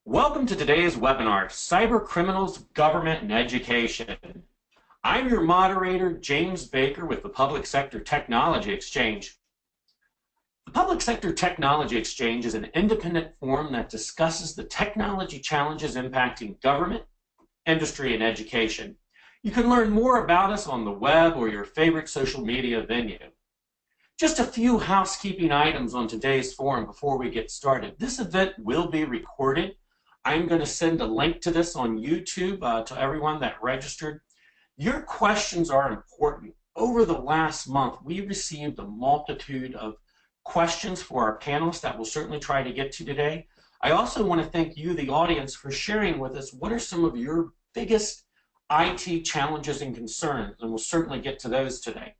Welcome to today's webinar, Cyber Criminals, Government, and Education. I'm your moderator, James Baker, with the Public Sector Technology Exchange. The Public Sector Technology Exchange is an independent forum that discusses the technology challenges impacting government, industry, and education. You can learn more about us on the web or your favorite social media venue. Just a few housekeeping items on today's forum before we get started. This event will be recorded. I'm going to send a link to this on YouTube to everyone that registered. Your questions are important. Over the last month, we received a multitude of questions for our panelists that we'll certainly try to get to today. I also want to thank you, the audience, for sharing with us what are some of your biggest IT challenges and concerns, and we'll certainly get to those today.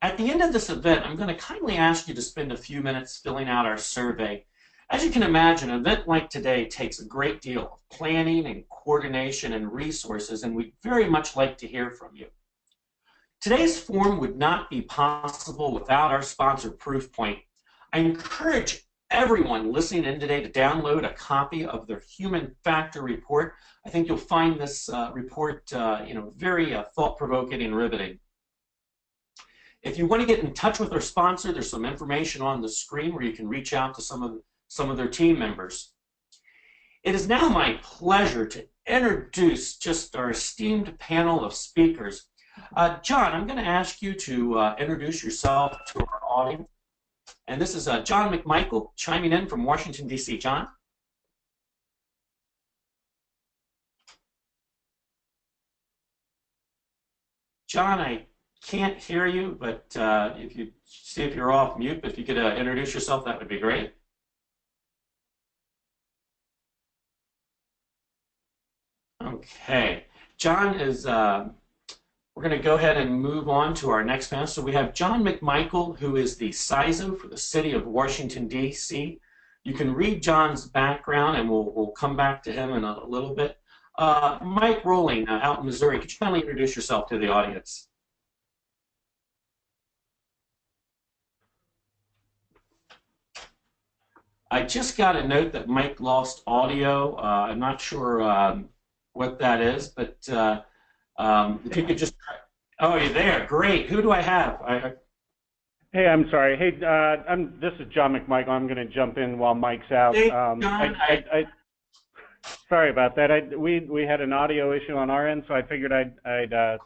At the end of this event, I'm going to kindly ask you to spend a few minutes filling out our survey. As you can imagine, an event like today takes a great deal of planning and coordination and resources, and we'd very much like to hear from you. Today's forum would not be possible without our sponsor, Proofpoint. I encourage everyone listening in today to download a copy of their Human Factor Report. I think you'll find this report very thought-provoking and riveting. If you want to get in touch with our sponsor, there's some information on the screen where you can reach out to some of their team members. It is now my pleasure to introduce just our esteemed panel of speakers. John, I'm going to ask you to introduce yourself to our audience. And this is John McMichael chiming in from Washington, D.C. John? John, I can't hear you, but if you see if you're off mute, but if you could introduce yourself, that would be great. Okay, John is, we're going to go ahead and move on to our next panel. So we have John McMichael, who is the CISO for the city of Washington, D.C. You can read John's background, and we'll come back to him in a little bit. Mike Rolling, out in Missouri, could you kindly introduce yourself to the audience? I just got a note that Mike lost audio. I'm not sure what that is, but if you could just, oh, you're there, great. Who do I have? Hey, I'm sorry. Hey, this is John McMichael. I'm going to jump in while Mike's out. Hey, John, sorry about that. We had an audio issue on our end, so I figured I'd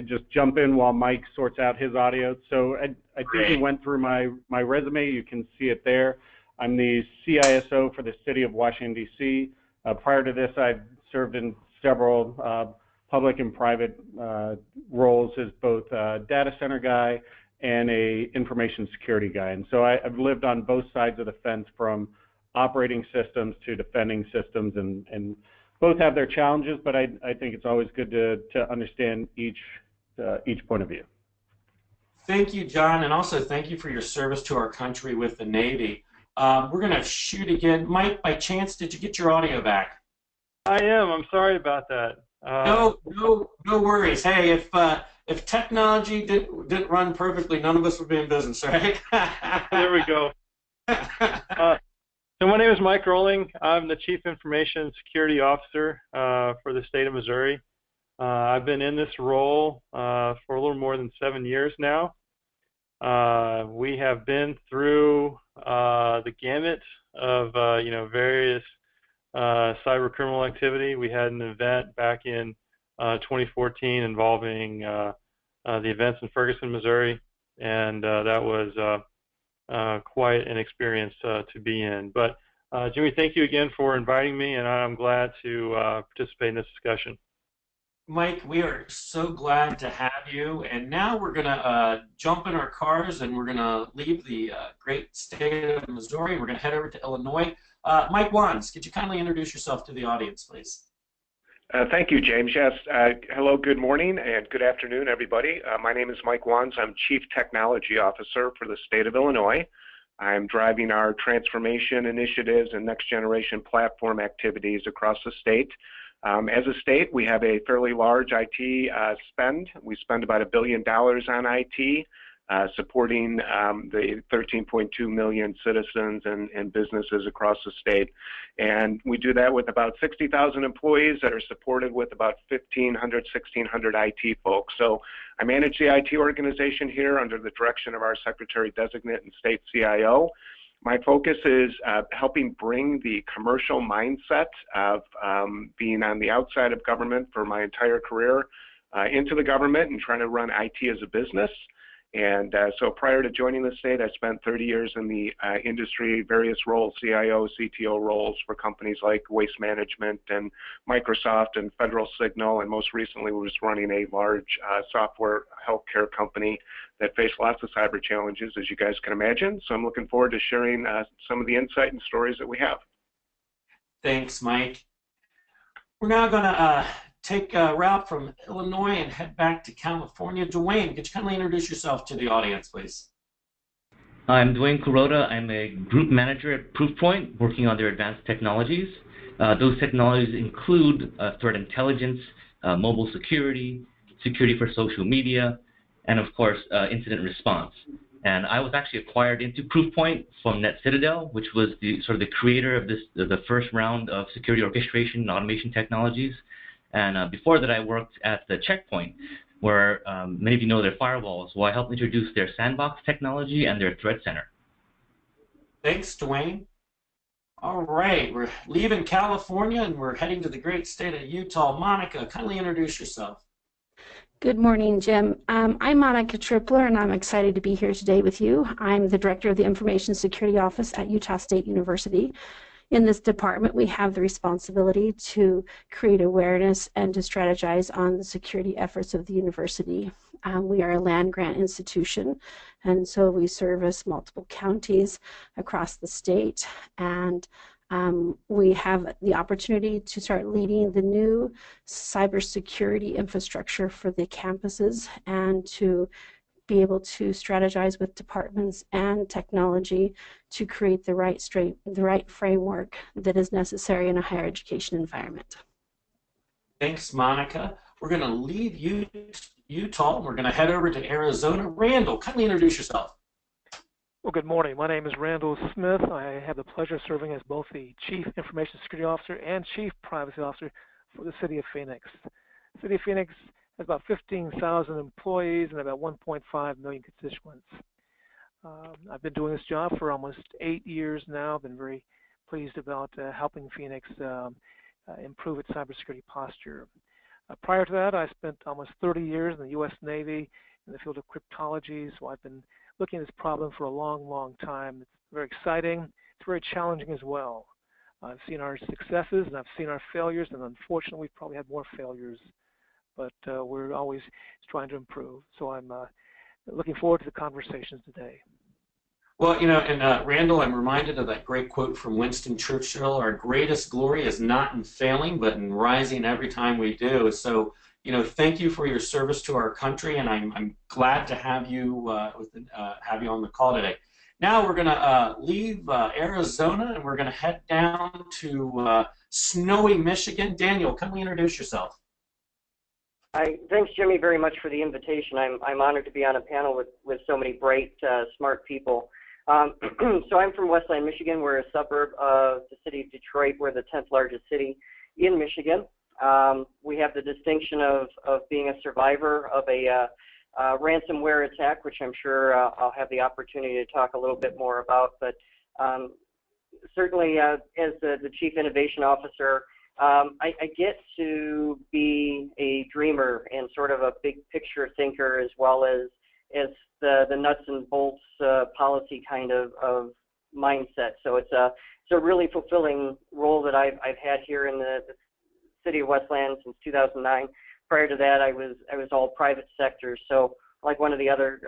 just jump in while Mike sorts out his audio. So I think you went through my resume. You can see it there. I'm the CISO for the city of Washington, D.C. Prior to this, I've served in several public and private roles as both a data center guy and a information security guy. And so I've lived on both sides of the fence, from operating systems to defending systems, and both have their challenges, but I think it's always good to understand each point of view. Thank you, John, and also thank you for your service to our country with the Navy. We're going to shoot again. Mike, by chance, did you get your audio back? I am. I'm sorry about that. No worries. Hey, if technology didn't run perfectly, none of us would be in business, right? There we go. So my name is Mike Rolling. I'm the Chief Information Security Officer for the state of Missouri. I've been in this role for a little more than 7 years now. We have been through the gamut of various cyber criminal activity. We had an event back in 2014 involving the events in Ferguson, Missouri, and that was quite an experience to be in. But Jimmy, thank you again for inviting me, and I'm glad to participate in this discussion. Mike, we are so glad to have you, and now we're going to jump in our cars and we're going to leave the great state of Missouri. We're going to head over to Illinois. Mike Wands, could you kindly introduce yourself to the audience, please? Thank you, James. Yes, hello, good morning, and good afternoon, everybody. My name is Mike Wands. I'm Chief Technology Officer for the state of Illinois. I'm driving our transformation initiatives and next-generation platform activities across the state. As a state, we have a fairly large IT spend. We spend about $1 billion on IT. supporting the 13.2 million citizens and businesses across the state. And we do that with about 60,000 employees that are supported with about 1,500, 1,600 IT folks. So I manage the IT organization here under the direction of our Secretary Designate and State CIO. My focus is helping bring the commercial mindset of being on the outside of government for my entire career into the government and trying to run IT as a business. And so prior to joining the state, I spent 30 years in the industry, various roles, CIO, CTO roles for companies like Waste Management and Microsoft and Federal Signal, and most recently was running a large software healthcare company that faced lots of cyber challenges, as you guys can imagine. So I'm looking forward to sharing some of the insight and stories that we have. Thanks, Mike. We're now going to take a route from Illinois and head back to California. Dwayne, could you kindly introduce yourself to the audience, please? I'm Dwayne Kuroda. I'm a group manager at Proofpoint, working on their advanced technologies. Those technologies include threat intelligence, mobile security, security for social media, and of course, incident response. And I was actually acquired into Proofpoint from NetCitadel, which was the creator of the first round of security orchestration and automation technologies. And before that, I worked at the Checkpoint, where many of you know their firewalls. Well, I helped introduce their sandbox technology and their threat center. Thanks, Dwayne. All right, we're leaving California and we're heading to the great state of Utah. Monica, kindly introduce yourself. Good morning, Jim. I'm Monica Tripler, and I'm excited to be here today with you. I'm the Director of the Information Security Office at Utah State University. In this department, we have the responsibility to create awareness and to strategize on the security efforts of the university. We are a land-grant institution, and so we service multiple counties across the state, and we have the opportunity to start leading the new cybersecurity infrastructure for the campuses and to be able to strategize with departments and technology to create the right framework that is necessary in a higher education environment. Thanks, Monica. We're going to leave Utah and we're going to head over to Arizona. Randall, kindly introduce yourself. Well, good morning. My name is Randall Smith. I have the pleasure of serving as both the Chief Information Security Officer and Chief Privacy Officer for the City of Phoenix. The City of Phoenix has about 15,000 employees and about 1.5 million constituents. I've been doing this job for almost 8 years now. I've been very pleased about helping Phoenix improve its cybersecurity posture. Prior to that, I spent almost 30 years in the U.S. Navy in the field of cryptology, so I've been looking at this problem for a long, long time. It's very exciting. It's very challenging as well. I've seen our successes and I've seen our failures, and unfortunately, we've probably had more failures. But we're always trying to improve. So I'm looking forward to the conversations today. Well, you know, and Randall, I'm reminded of that great quote from Winston Churchill: "Our greatest glory is not in failing, but in rising every time we do." So, you know, thank you for your service to our country, and I'm glad to have you on the call today. Now we're going to leave Arizona and we're going to head down to snowy Michigan. Daniel, kindly introduce yourself. Thanks, Jimmy, very much for the invitation. I'm honored to be on a panel with so many bright, smart people. So I'm from Westland, Michigan. We're a suburb of the city of Detroit. We're the 10th largest city in Michigan. We have the distinction of being a survivor of a ransomware attack, which I'm sure I'll have the opportunity to talk a little bit more about. But certainly, as the Chief Innovation Officer, I get to be a dreamer and sort of a big picture thinker, as well as the nuts and bolts policy kind of mindset. So it's a really fulfilling role that I've had here in the city of Westland since 2009. Prior to that, I was all private sector. So like one of the other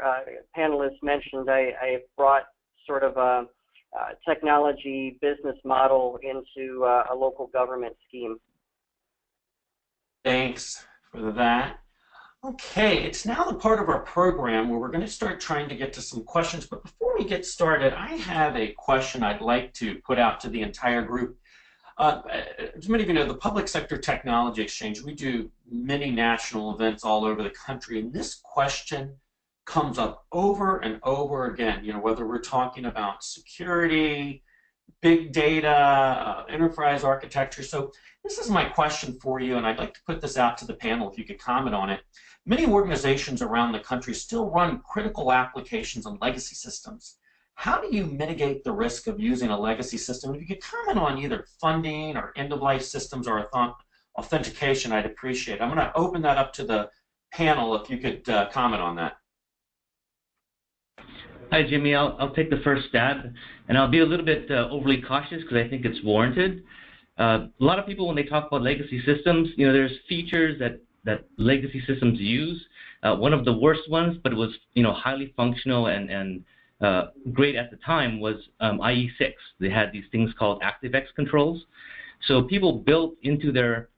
panelists mentioned, I brought sort of a technology business model into a local government scheme. Thanks for that. Okay, it's now the part of our program where we're going to start trying to get to some questions. But before we get started, I have a question I'd like to put out to the entire group. As many of you know, the Public Sector Technology Exchange, we do many national events all over the country, and this question comes up over and over again, whether we're talking about security, big data, enterprise architecture. So this is my question for you, and I'd like to put this out to the panel if you could comment on it. Many organizations around the country still run critical applications on legacy systems. How do you mitigate the risk of using a legacy system? If you could comment on either funding or end-of-life systems or authentication, I'd appreciate it. I'm going to open that up to the panel if you could comment on that. Hi, Jimmy. I'll take the first stab, and I'll be a little bit overly cautious because I think it's warranted. A lot of people, when they talk about legacy systems, there's features that legacy systems use. One of the worst ones, but it was highly functional and great at the time, was IE6. They had these things called ActiveX controls. So people built into their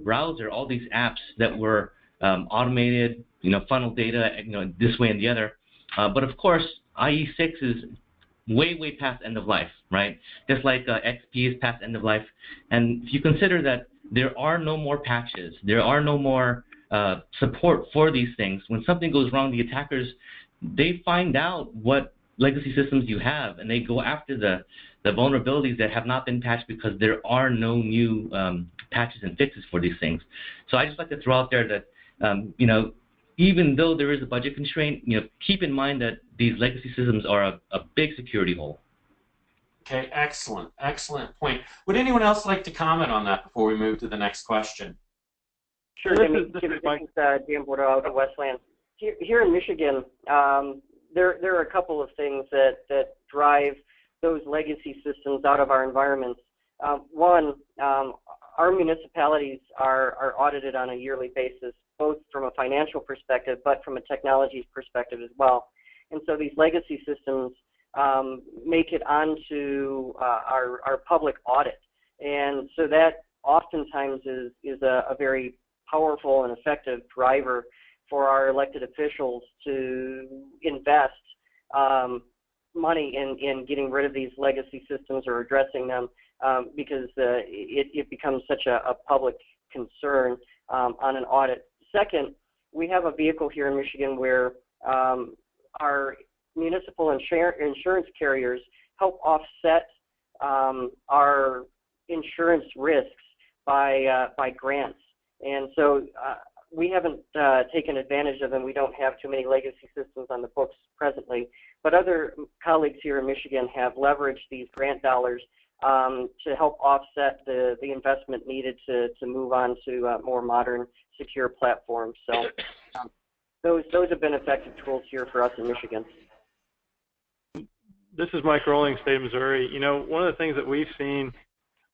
browser all these apps that were automated, funnel data, this way and the other. But of course, IE6 is way past end of life, right? Just like XP is past end of life. And if you consider that there are no more patches, there are no more support for these things, when something goes wrong, the attackers, they find out what legacy systems you have, and they go after the vulnerabilities that have not been patched because there are no new patches and fixes for these things. So I just like to throw out there that, even though there is a budget constraint, keep in mind that these legacy systems are a big security hole. Okay, excellent point. Would anyone else like to comment on that before we move to the next question? Sure, Jimmy. This is Dan Bordeaux out of Westland. Here in Michigan, there are a couple of things that drive those legacy systems out of our environments. One, our municipalities are audited on a yearly basis, both from a financial perspective, but from a technology perspective as well. And so these legacy systems make it onto our public audit. And so that oftentimes is a very powerful and effective driver for our elected officials to invest money in getting rid of these legacy systems or addressing them because it becomes such a public concern on an audit. Second, we have a vehicle here in Michigan where our municipal insurance carriers help offset our insurance risks by grants. And so we haven't taken advantage of them. We don't have too many legacy systems on the books presently. But other colleagues here in Michigan have leveraged these grant dollars to help offset the investment needed to move on to more modern, secure platforms. So those have been effective tools here for us in Michigan. This is Mike Rolling, State of Missouri. One of the things that we've seen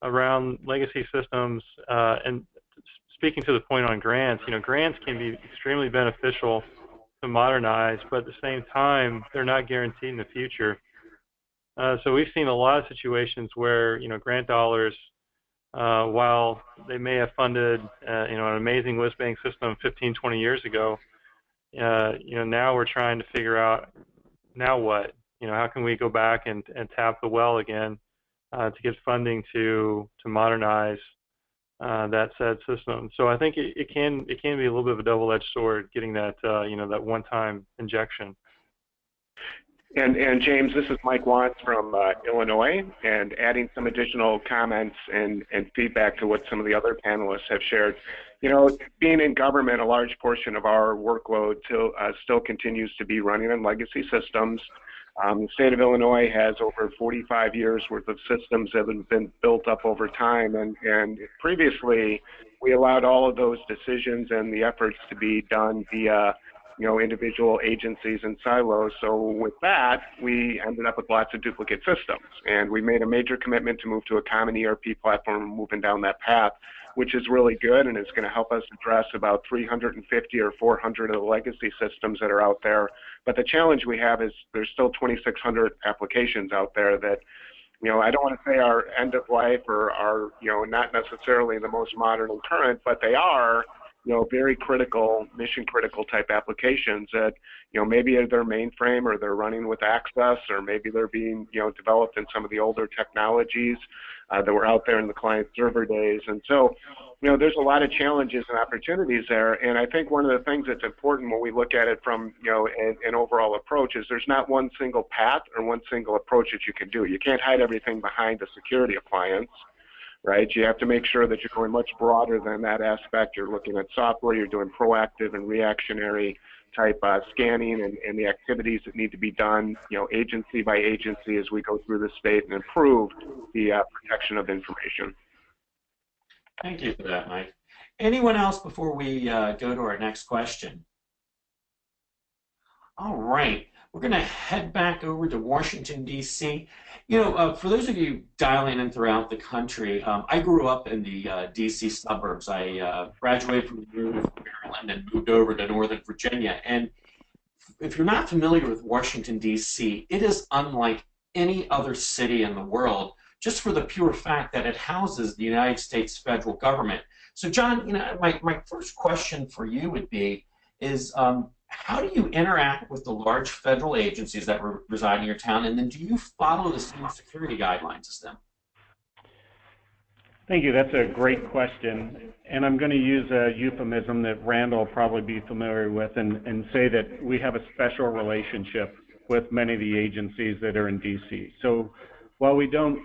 around legacy systems, and speaking to the point on grants, grants can be extremely beneficial to modernize, but at the same time, they're not guaranteed in the future. So we've seen a lot of situations where, grant dollars, while they may have funded, an amazing list bank system 15, 20 years ago, now we're trying to figure out, now what? How can we go back and tap the well again to get funding to modernize that said system? So I think it can be a little bit of a double-edged sword getting that, that one-time injection. And James, this is Mike Watts from Illinois, and adding some additional comments and feedback to what some of the other panelists have shared. Being in government, a large portion of our workload still continues to be running on legacy systems. The state of Illinois has over 45 years worth of systems that have been built up over time, and previously we allowed all of those decisions and the efforts to be done via individual agencies and silos. So with that, we ended up with lots of duplicate systems, and we made a major commitment to move to a common ERP platform, moving down that path, which is really good, and it's going to help us address about 350 or 400 of the legacy systems that are out there. But the challenge we have is there's still 2,600 applications out there that, I don't want to say are end of life or are, not necessarily the most modern and current, but they are, very critical, mission critical type applications that, maybe their mainframe or they're running with Access, or maybe they're being, developed in some of the older technologies that were out there in the client server days. And so, there's a lot of challenges and opportunities there. And I think one of the things that's important when we look at it from, an overall approach is there's not one single path or one single approach that you can do. You can't hide everything behind a security appliance, right? You have to make sure that you're going much broader than that aspect. You're looking at software, you're doing proactive and reactionary type scanning and the activities that need to be done, agency by agency as we go through the state and improve the protection of information. Thank you for that, Mike. Anyone else before we go to our next question? All right, we're going to head back over to Washington, D.C. For those of you dialing in throughout the country, I grew up in the D.C. suburbs. I graduated from the University of Maryland and moved over to Northern Virginia. And if you're not familiar with Washington, D.C., it is unlike any other city in the world, just for the pure fact that it houses the United States federal government. So, John, my first question for you would be how do you interact with the large federal agencies that reside in your town, and then do you follow the same security guidelines as them? Thank you. That's a great question. And I'm going to use a euphemism that Randall will probably be familiar with and say that we have a special relationship with many of the agencies that are in D.C. So while we don't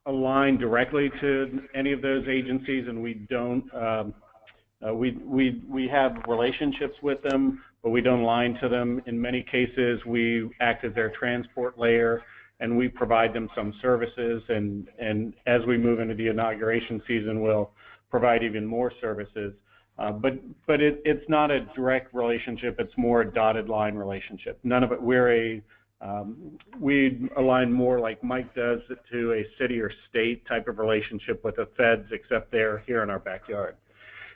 align directly to any of those agencies, and we don't, we have relationships with them, but we don't align to them. In many cases, we act as their transport layer, and we provide them some services. And as we move into the inauguration season, we'll provide even more services. But it's not a direct relationship. It's more a dotted line relationship. None of it. We align more like Mike does to a city or state type of relationship with the feds, except they're here in our backyard.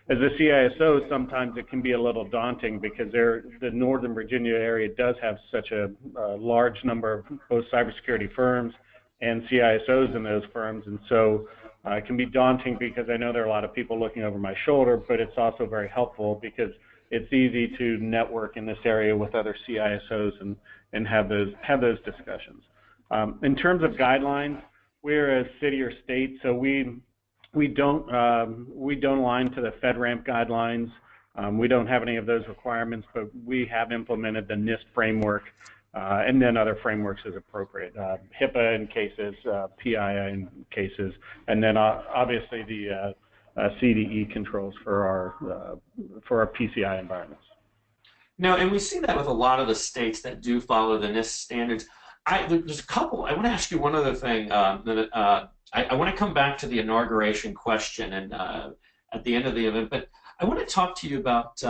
As a CISO, sometimes it can be a little daunting because the Northern Virginia area does have such a large number of both cybersecurity firms and CISOs in those firms. And so it can be daunting because I know there are a lot of people looking over my shoulder, but it's also very helpful because it's easy to network in this area with other CISOs and have those discussions. In terms of guidelines, we're a city or state, so we don't align to the FedRAMP guidelines. We don't have any of those requirements, but we have implemented the NIST framework and then other frameworks as appropriate. HIPAA in cases, PII in cases, and then obviously the CDE controls for our PCI environments. No, and we see that with a lot of the states that do follow the NIST standards. There's a couple. I want to ask you one other thing. I want to come back to the inauguration question and at the end of the event, but I want to talk to you about,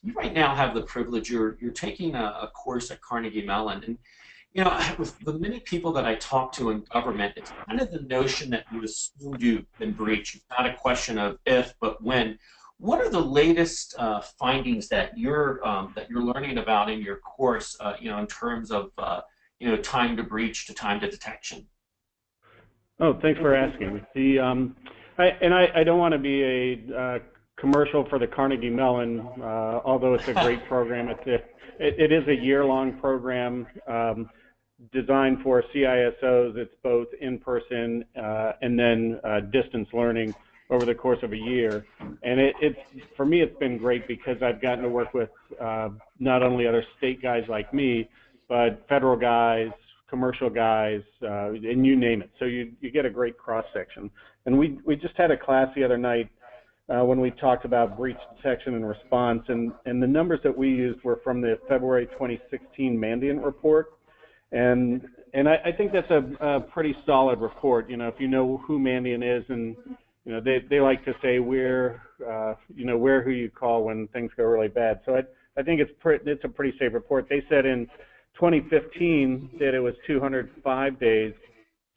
you right now have the privilege, you're taking a course at Carnegie Mellon, and with the many people that I talk to in government, it's kind of the notion that you assume you've been breached. It's not a question of if, but when. What are the latest findings that you're learning about in your course, in terms of time to breach to time to detection? Oh, thanks for asking. I don't want to be a commercial for the Carnegie Mellon, although it's a great program. It is a year-long program designed for CISOs. It's both in-person and then distance learning over the course of a year. And for me, it's been great because I've gotten to work with not only other state guys like me, but federal guys, commercial guys, and you name it. So you get a great cross-section. And we just had a class the other night when we talked about breach detection and response, and the numbers that we used were from the February 2016 Mandiant report. And I think that's a pretty solid report. If you know who Mandiant is, and they like to say we're who you call when things go really bad. So I think it's a pretty safe report. They said in 2015 that it was 205 days,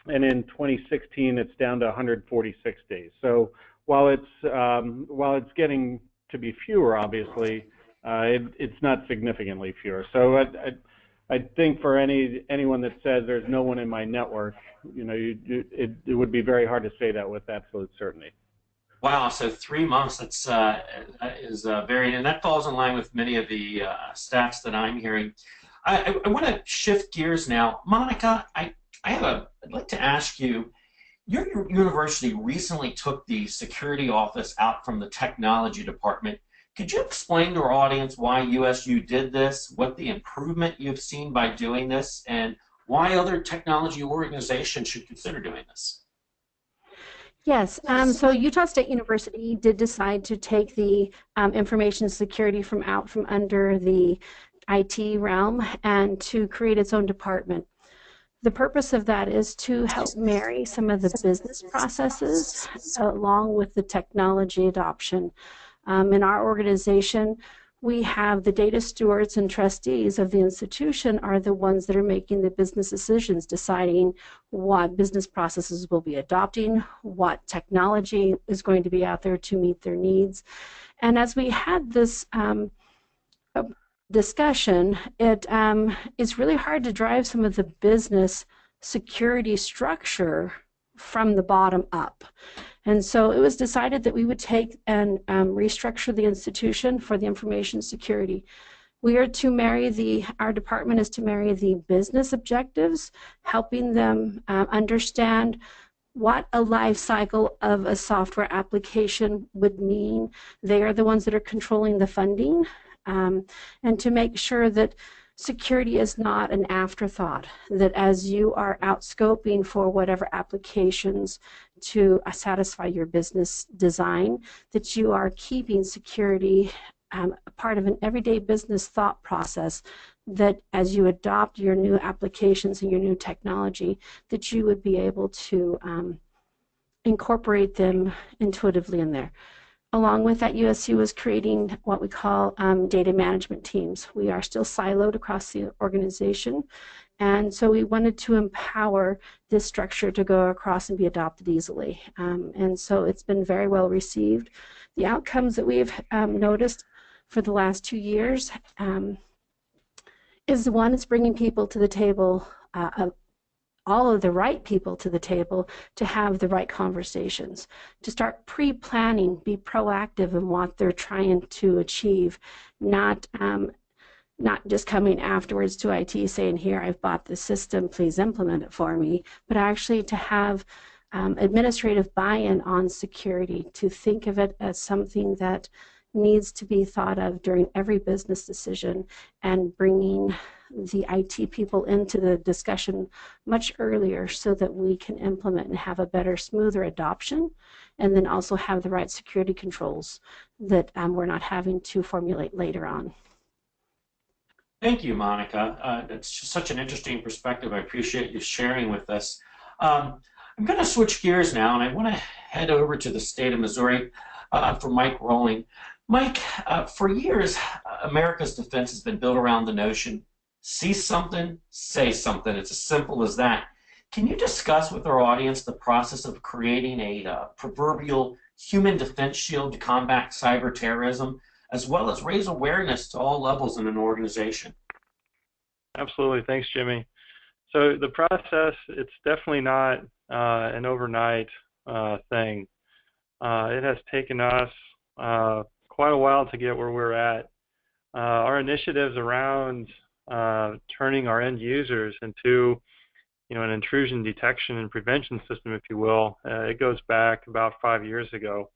and in 2016 it's down to 146 days. So while it's getting to be fewer, obviously, it's not significantly fewer. So I think for anyone that says there's no one in my network, it would be very hard to say that with absolute certainty. Wow, so 3 months, that's and that falls in line with many of the stats that I'm hearing. I want to shift gears now. Monica, I'd like to ask you, your university recently took the security office out from the technology department. Could you explain to our audience why USU did this, what the improvement you've seen by doing this, and why other technology organizations should consider doing this? Yes, so Utah State University did decide to take the information security from under the IT realm and to create its own department. The purpose of that is to help marry some of the business processes along with the technology adoption. In our organization, we have the data stewards and trustees of the institution are the ones that are making the business decisions, deciding what business processes will be adopting, what technology is going to be out there to meet their needs. And as we had this discussion, it's really hard to drive some of the business security structure from the bottom up. And so it was decided that we would take and restructure the institution for the information security. We are to marry our department is to marry the business objectives, helping them understand what a life cycle of a software application would mean. They are the ones that are controlling the funding, and to make sure that security is not an afterthought, that as you are out scoping for whatever applications to satisfy your business design, that you are keeping security part of an everyday business thought process, that as you adopt your new applications and your new technology, that you would be able to incorporate them intuitively in there. Along with that, USU is creating what we call data management teams. We are still siloed across the organization, and so we wanted to empower this structure to go across and be adopted easily. And so it's been very well received. The outcomes that we've noticed for the last 2 years is one, it's bringing people to the table, all of the right people to the table to have the right conversations, to start pre-planning, be proactive in what they're trying to achieve, not just coming afterwards to IT saying, here, I've bought the system, please implement it for me, but actually to have administrative buy-in on security, to think of it as something that needs to be thought of during every business decision, and bringing the IT people into the discussion much earlier so that we can implement and have a better, smoother adoption, and then also have the right security controls that we're not having to formulate later on. Thank you, Monica. It's just such an interesting perspective. I appreciate you sharing with us. I'm going to switch gears now, and I want to head over to the state of Missouri for Mike Rolling. Mike, for years, America's defense has been built around the notion, see something, say something. It's as simple as that. Can you discuss with our audience the process of creating a proverbial human defense shield to combat cyber terrorism, as well as raise awareness to all levels in an organization? Absolutely. Thanks, Jimmy. So the process, it's definitely not an overnight thing. It has taken us quite a while to get where we're at. Our initiatives around turning our end users into an intrusion detection and prevention system, if you will, it goes back about 5 years ago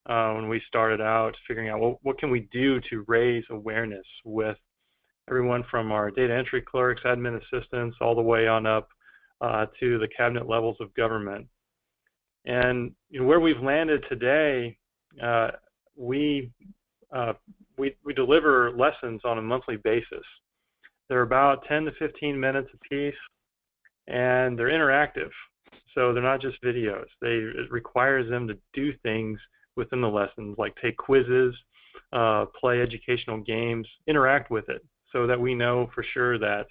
when we started out figuring out what can we do to raise awareness with everyone from our data entry clerks, admin assistants, all the way on up to the cabinet levels of government. And where we've landed today, we deliver lessons on a monthly basis. They're about 10 to 15 minutes a piece, and they're interactive. So they're not just videos. It requires them to do things within the lessons, like take quizzes, play educational games, interact with it, so that we know for sure that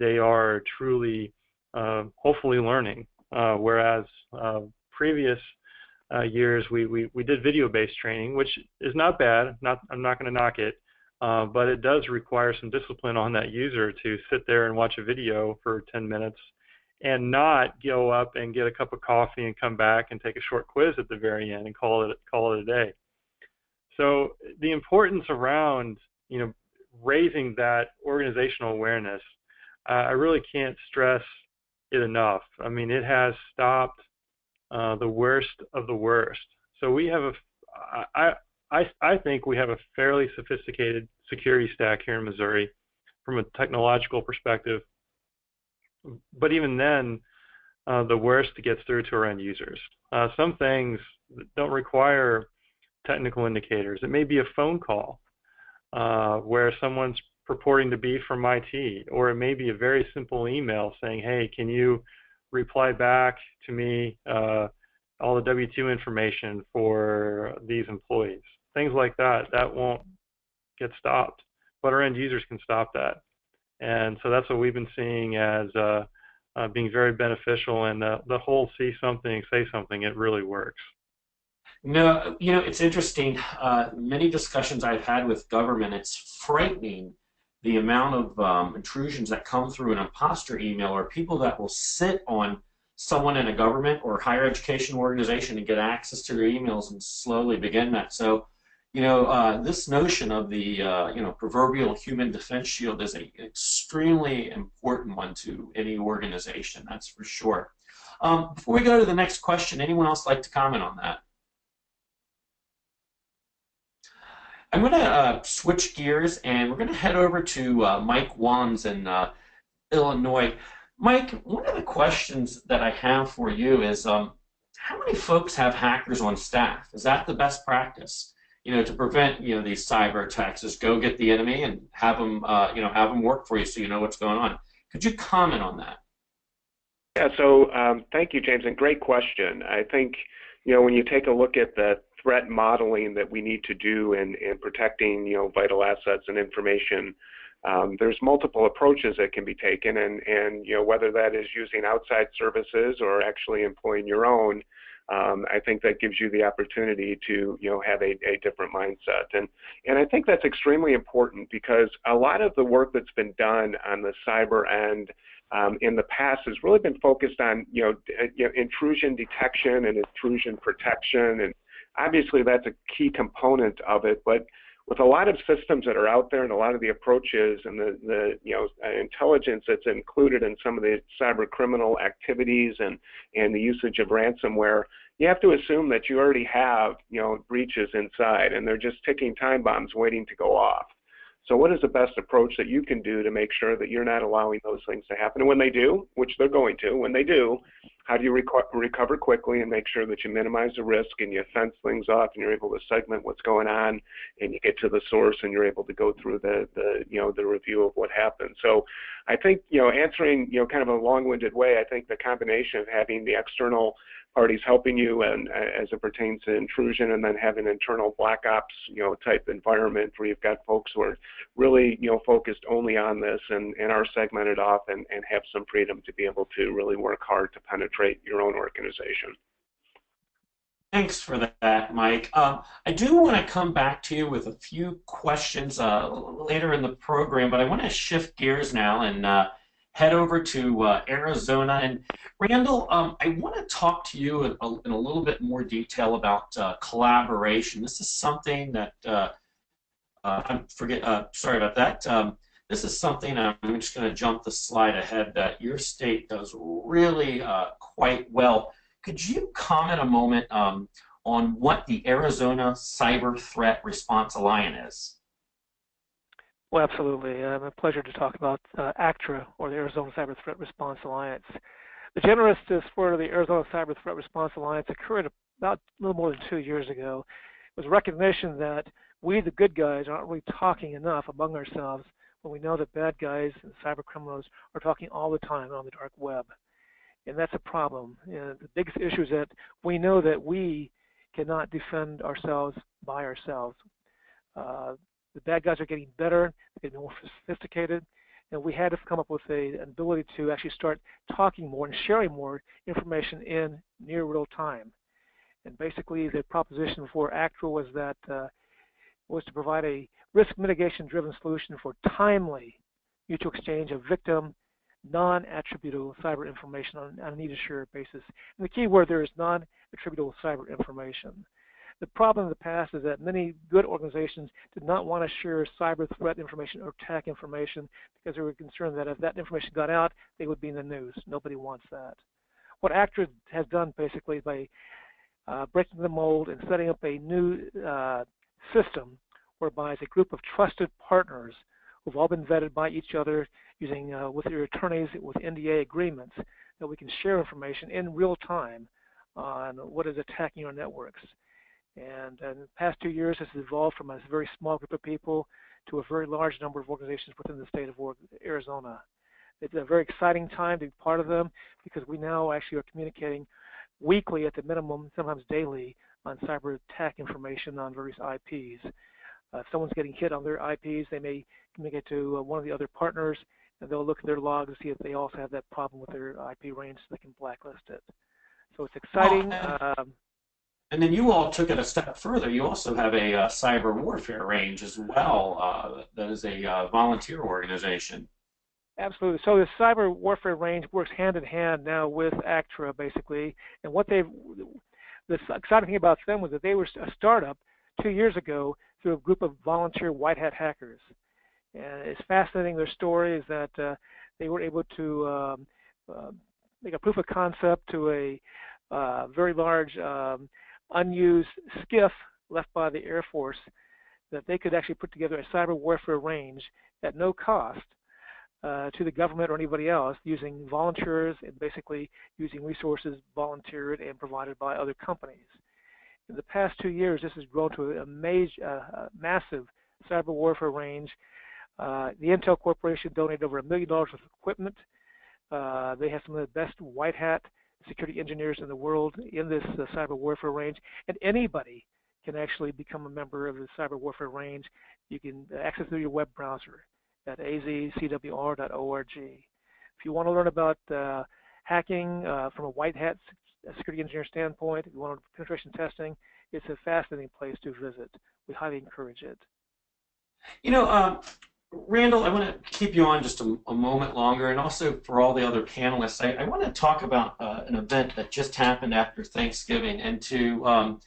they are truly, hopefully, learning. Whereas previous years, we did video-based training, which is not bad. I'm not going to knock it. But it does require some discipline on that user to sit there and watch a video for 10 minutes and not go up and get a cup of coffee and come back and take a short quiz at the very end and call it a day. So the importance around, raising that organizational awareness, I really can't stress it enough. I mean, it has stopped the worst of the worst. So we have I think we have a fairly sophisticated security stack here in Missouri from a technological perspective. But even then, the worst gets through to our end users. Some things don't require technical indicators. It may be a phone call where someone's purporting to be from IT, or it may be a very simple email saying, hey, can you reply back to me all the W-2 information for these employees? Things like that won't get stopped, but our end users can stop that. And so that's what we've been seeing as being very beneficial, and the whole see something, say something, it really works. No, it's interesting. Many discussions I've had with government, it's frightening the amount of intrusions that come through an imposter email, or people that will sit on someone in a government or higher education organization and get access to their emails and slowly begin that. So, this notion of the proverbial human defense shield is an extremely important one to any organization, that's for sure. Before we go to the next question, anyone else like to comment on that? I'm going to switch gears, and we're going to head over to Mike Wands in Illinois. Mike, one of the questions that I have for you is, how many folks have hackers on staff? Is that the best practice? To prevent these cyber attacks, is go get the enemy and have them have them work for you so you know what's going on. Could you comment on that? Yeah. So thank you, James, and great question. I think when you take a look at the threat modeling that we need to do in protecting vital assets and information, there's multiple approaches that can be taken, and whether that is using outside services or actually employing your own. I think that gives you the opportunity to have a different mindset, and I think that's extremely important, because a lot of the work that's been done on the cyber end in the past has really been focused on intrusion detection and intrusion protection, and obviously that's a key component of it. But with a lot of systems that are out there and a lot of the approaches and the intelligence that's included in some of the cyber criminal activities and the usage of ransomware, you have to assume that you already have breaches inside, and they're just ticking time bombs waiting to go off. So what is the best approach that you can do to make sure that you're not allowing those things to happen? And when they do, which they're going to, when they do, how do you recover quickly and make sure that you minimize the risk and you fence things off and you're able to segment what's going on and you get to the source and you're able to go through the review of what happened. So I think, answering, kind of a long-winded way, I think the combination of having the external parties helping you and as it pertains to intrusion, and then having an internal black ops type environment where you've got folks who are really focused only on this and are segmented off and have some freedom to be able to really work hard to penetrate your own organization. Thanks for that, Mike. I do want to come back to you with a few questions later in the program, but I want to shift gears now and head over to Arizona. And Randall, I want to talk to you in a little bit more detail about collaboration. This is something that sorry about that. This is something, I'm just going to jump the slide ahead, that your state does really quite well. Could you comment a moment on what the Arizona Cyber Threat Response Alliance is? Well, absolutely. A pleasure to talk about ACTRA, or the Arizona Cyber Threat Response Alliance. The genesis for the Arizona Cyber Threat Response Alliance occurred about a little more than 2 years ago. It was recognition that we, the good guys, aren't really talking enough among ourselves when we know that bad guys and cyber criminals are talking all the time on the dark web. And that's a problem. The biggest issue is that we know that we cannot defend ourselves by ourselves. The bad guys are getting better, they're getting more sophisticated, and we had to come up with an ability to actually start talking more and sharing more information in near real time. And basically, the proposition for ACTRA was that was to provide a risk mitigation-driven solution for timely mutual exchange of victim, non-attributable cyber information on a need-assured basis. And the key word there is non-attributable cyber information. The problem in the past is that many good organizations did not want to share cyber threat information or attack information because they were concerned that if that information got out, they would be in the news. Nobody wants that. What ACTRA has done basically by breaking the mold and setting up a new system whereby it's a group of trusted partners who've all been vetted by each other using with their attorneys with NDA agreements that we can share information in real time on what is attacking our networks. And in the past 2 years, this has evolved from a very small group of people to a very large number of organizations within the state of Arizona. It's a very exciting time to be part of them because we now actually are communicating weekly at the minimum, sometimes daily, on cyber attack information on various IPs. If someone's getting hit on their IPs, they may communicate to one of the other partners, and they'll look at their logs to see if they also have that problem with their IP range so they can blacklist it. So it's exciting. And then you all took it a step further. You also have a cyber warfare range as well. That is a volunteer organization. Absolutely. So the cyber warfare range works hand in hand now with ACTRA, basically. And what the exciting thing about them was that they were a startup 2 years ago through a group of volunteer white hat hackers. And it's fascinating. Their story is that they were able to make a proof of concept to a very large unused skiff left by the Air Force that they could actually put together a cyber warfare range at no cost to the government or anybody else using volunteers and basically using resources volunteered and provided by other companies. In the past 2 years, this has grown to a massive cyber warfare range. The Intel Corporation donated over $1 million worth of equipment. They have some of the best white hat security engineers in the world in this cyber warfare range, and anybody can actually become a member of the cyber warfare range. You can access through your web browser at azcwr.org. If you want to learn about hacking from a white hat security engineer standpoint, if you want penetration testing, it's a fascinating place to visit. We highly encourage it. You know, Randall, I want to keep you on just a moment longer, and also for all the other panelists, I want to talk about an event that just happened after Thanksgiving. And to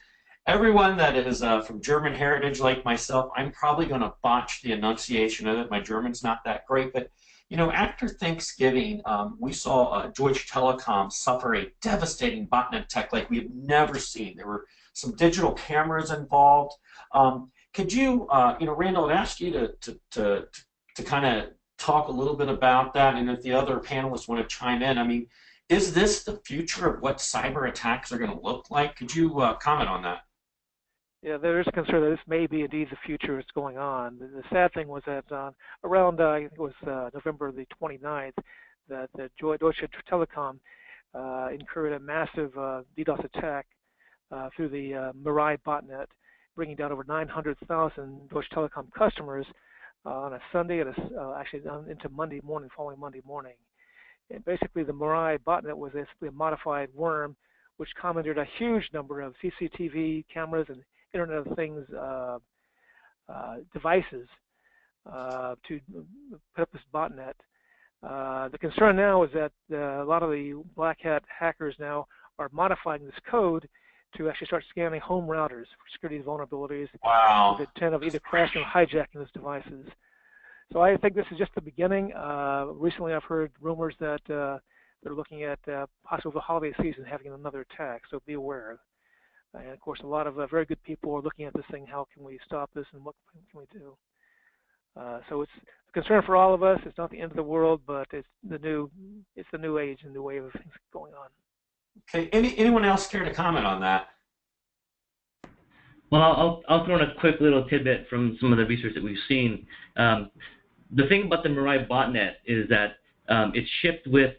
everyone that is from German heritage like myself, I'm probably going to botch the enunciation of it. My German's not that great, but you know, after Thanksgiving, we saw Deutsche Telekom suffer a devastating botnet attack like we have never seen. There were some digital cameras involved. Could you, you know, Randall, I'd ask you to kind of talk a little bit about that, and if the other panelists want to chime in. I mean, is this the future of what cyber attacks are going to look like? Could you comment on that? Yeah, there is a concern that this may be indeed the future that's going on. The sad thing was that around, I think it was November the 29th, that Deutsche Telekom incurred a massive DDoS attack through the Mirai botnet, bringing down over 900,000 Deutsche Telekom customers on a Sunday and actually into Monday morning, following Monday morning. And basically, the Mirai botnet was basically a modified worm which commandeered a huge number of CCTV cameras and Internet of Things devices to put up this botnet. The concern now is that a lot of the black hat hackers now are modifying this code to actually start scanning home routers for security vulnerabilities. Wow. With the intent of either crashing or hijacking those devices. So I think this is just the beginning. Recently I've heard rumors that they're looking at possibly the holiday season having another attack, so be aware. And of course, a lot of very good people are looking at this thing. How can we stop this, and what can we do? So it's a concern for all of us. It's not the end of the world, but it's the new age and new way of things going on. Okay. Anyone else care to comment on that? Well, I'll throw in a quick little tidbit from some of the research that we've seen. The thing about the Mirai botnet is that it's shipped with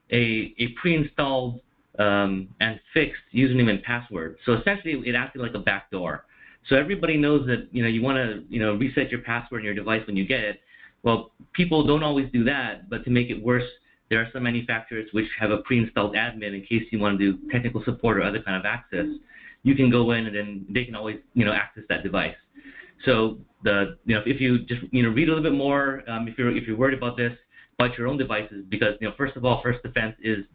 a pre-installed and fixed username and password. So essentially, it acted like a backdoor. So everybody knows that you want to reset your password on your device when you get it. Well, people don't always do that, but to make it worse, there are some manufacturers which have a pre-installed admin in case you want to do technical support or other kind of access. You can go in and then they can always access that device. So if you just read a little bit more, if you're worried about this, but your own devices, because first of all, first defense is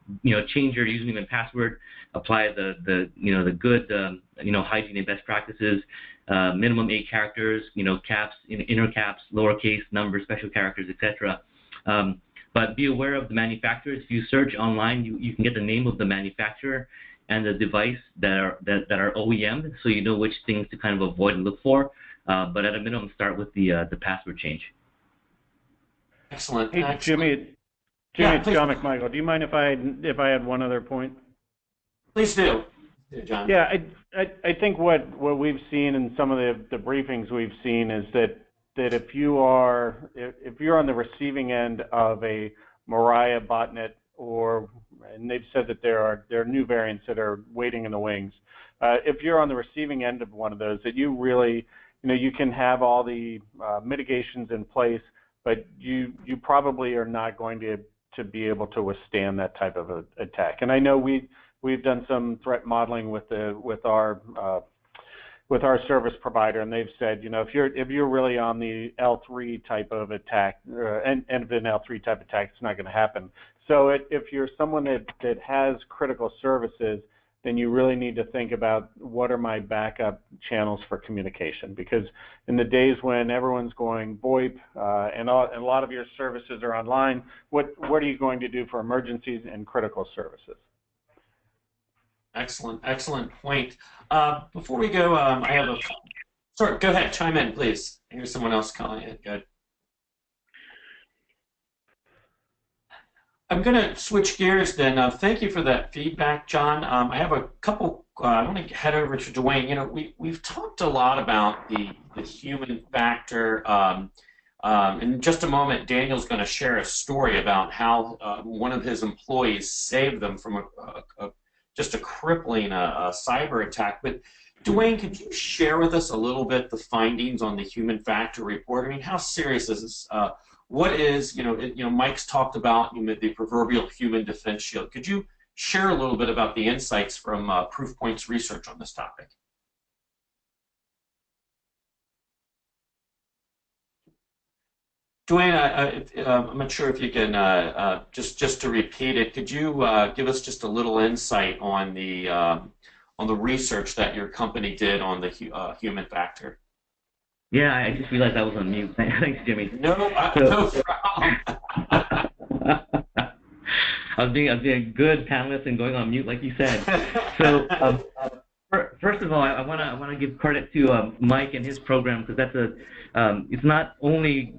change your username and password, apply the good hygiene and best practices, minimum 8 characters, caps, inner caps, lowercase, numbers, special characters, etc. But be aware of the manufacturers. If you search online, you can get the name of the manufacturer and the device that are OEM, so you know which things to kind of avoid and look for. But at a minimum, start with the password change. Excellent. Hey, Excellent. Jimmy, Yeah, it's John McMichael. Do you mind if I had one other point? Please do, John. Yeah, I think what we've seen in some of the briefings we've seen is that if you're on the receiving end of a Mariah botnet, and they've said that there are new variants that are waiting in the wings. If you're on the receiving end of one of those, that you really, you can have all the mitigations in place, but you probably are not going to be able to withstand that type of a attack. And I know we've done some threat modeling with our service provider, and they've said, if you're really on the L3 type of attack, end of an L3 type attack, it's not going to happen. So if you're someone that has critical services, then you really need to think about what are my backup channels for communication, because in the days when everyone's going VoIP and a lot of your services are online, what are you going to do for emergencies and critical services? Excellent point. Before we go, I have sorry, go ahead, chime in, please. I hear someone else calling in. Good. I'm going to switch gears then. Thank you for that feedback, John. I have a couple. I want to head over to Dwayne. We've talked a lot about the human factor. In just a moment, Daniel's going to share a story about how one of his employees saved them from just a crippling cyber attack. But Dwayne, could you share with us a little bit the findings on the human factor report? I mean, how serious is this? What is, Mike's talked about the proverbial human defense shield. Could you share a little bit about the insights from Proofpoint's research on this topic? Dwayne, I'm not sure if you can, just to repeat it, could you give us just a little insight on the research that your company did on the human factor? Yeah, I just realized I was on mute. Thanks, Jimmy. No problem. I was being a good panelist and going on mute, like you said. So, first of all, I want to give credit to Mike and his program, because that's it's not only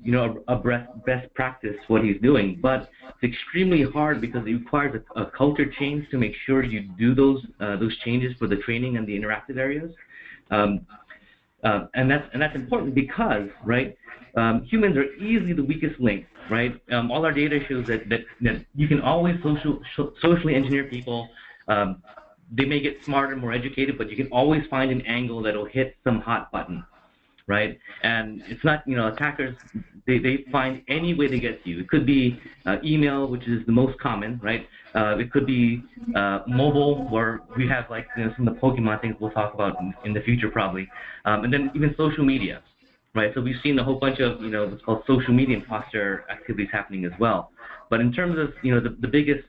a best practice what he's doing, but it's extremely hard because it requires a culture change to make sure you do those changes for the training and the interactive areas. And that's important because, right, humans are easily the weakest link, right? All our data shows that you can always socially engineer people. They may get smarter, more educated, but you can always find an angle that'll hit some hot button, right? And it's not, attackers, they find any way to get to you. It could be email, which is the most common, right? It could be mobile, where we have some of the Pokemon things we'll talk about in the future probably, and then even social media, right? So we've seen a whole bunch of what's called social media imposter activities happening as well. But in terms of the biggest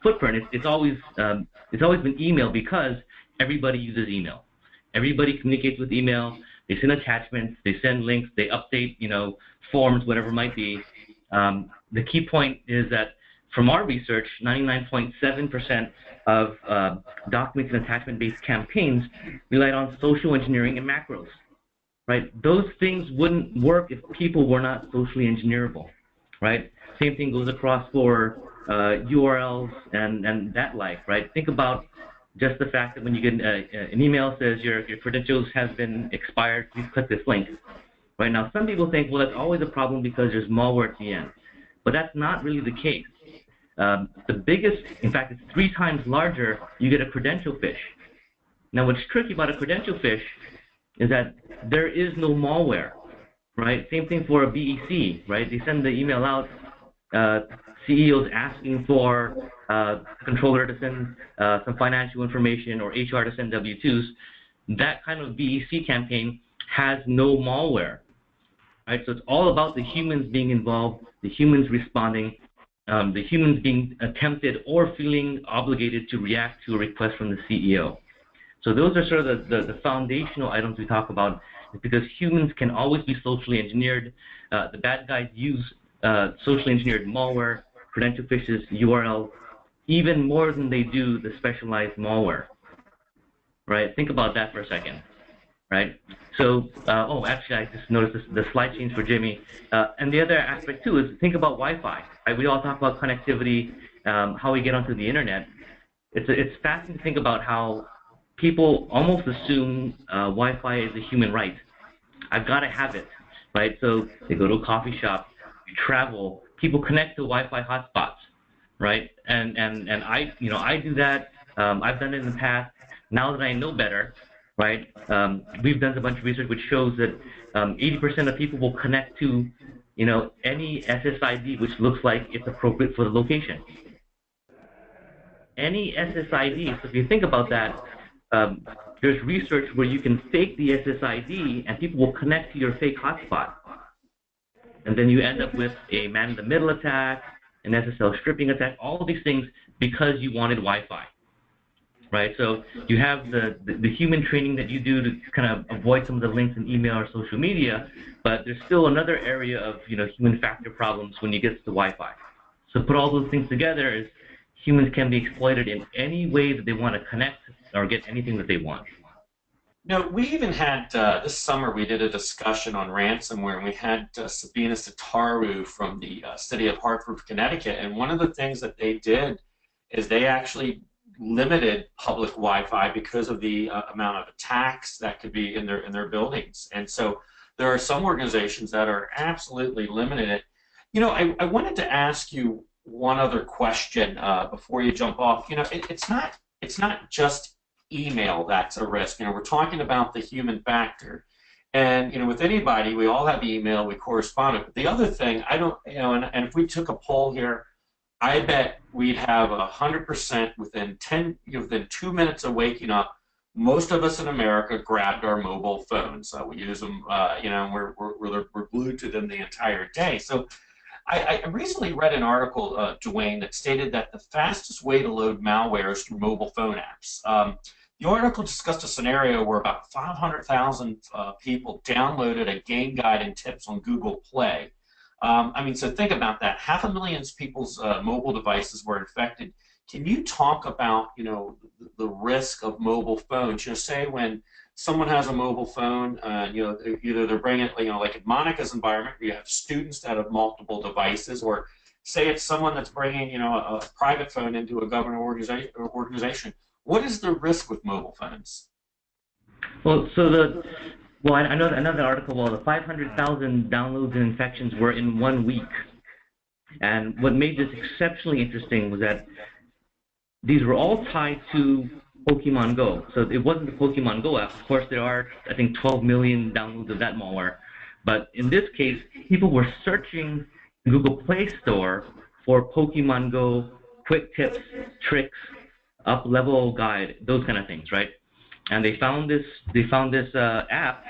footprint, it's always been email, because everybody uses email. Everybody communicates with email. They send attachments. They send links. They update forms, whatever it might be. The key point is that from our research, 99.7% of documents and attachment-based campaigns relied on social engineering and macros, right? Those things wouldn't work if people were not socially engineerable, right? Same thing goes across for URLs and that like, right? Think about just the fact that when you get an email says your credentials have been expired, please click this link. Right now, some people think, well, that's always a problem because there's malware at the end. But that's not really the case. The biggest, in fact, it's 3 times larger, you get a credential phish. Now, what's tricky about a credential phish is that there is no malware, right? Same thing for a BEC, right? They send the email out, CEOs asking for controller to send some financial information or HR to send W-2s. That kind of BEC campaign has no malware. right? So it's all about the humans being involved, the humans responding, the humans being tempted or feeling obligated to react to a request from the CEO. So those are sort of the foundational items we talk about, because humans can always be socially engineered. The bad guys use socially engineered malware, credential phishes, URLs, even more than they do the specialized malware, right? Think about that for a second, right? So, oh, actually, I just noticed the slide change for Jimmy. And the other aspect, too, is think about Wi-Fi. Right? We all talk about connectivity, how we get onto the Internet. It's fascinating to think about how people almost assume Wi-Fi is a human right. I've got to have it, right? So they go to a coffee shop, you travel, people connect to Wi-Fi hotspots, right? And I do that. I've done it in the past. Now that I know better, right? We've done a bunch of research which shows that 80% of people will connect to, any SSID which looks like it's appropriate for the location. Any SSID. So if you think about that, there's research where you can fake the SSID and people will connect to your fake hotspot. And then you end up with a man-in-the-middle attack, an SSL stripping attack, all of these things because you wanted Wi-Fi, right? So you have the human training that you do to kind of avoid some of the links in email or social media, but there's still another area of human factor problems when you get to Wi-Fi. So put all those things together is humans can be exploited in any way that they want to connect or get anything that they want. We even had, this summer, we did a discussion on ransomware, and we had Sabina Sitaru from the city of Hartford, Connecticut, and one of the things that they did is they actually limited public Wi-Fi because of the amount of attacks that could be in their buildings. And so there are some organizations that are absolutely limiting it. I wanted to ask you one other question before you jump off. It's not just email that's a risk. We're talking about the human factor, and with anybody, we all have email, we correspond. But the other thing, I don't, and if we took a poll here, I bet we'd have 100% within 2 minutes of waking up. Most of us in America grabbed our mobile phones. We use them, we're glued to them the entire day. So I recently read an article, Dwayne, that stated that the fastest way to load malware is through mobile phone apps. The article discussed a scenario where about 500,000 people downloaded a game guide and tips on Google Play. So think about that. 500,000 people's mobile devices were infected. Can you talk about, the risk of mobile phones? Say when someone has a mobile phone, either they're bringing it, like in Monica's environment, where you have students that have multiple devices, or say it's someone that's bringing, a private phone into a government organization. What is the risk with mobile phones? Well, I know another article. The 500,000 downloads and infections were in 1 week, and what made this exceptionally interesting was that these were all tied to Pokemon Go. So it wasn't the Pokemon Go app. Of course, there are, I think, 12 million downloads of that malware. But in this case, people were searching Google Play Store for Pokemon Go, quick tips, tricks, up-level guide, those kind of things, right? And they found this app,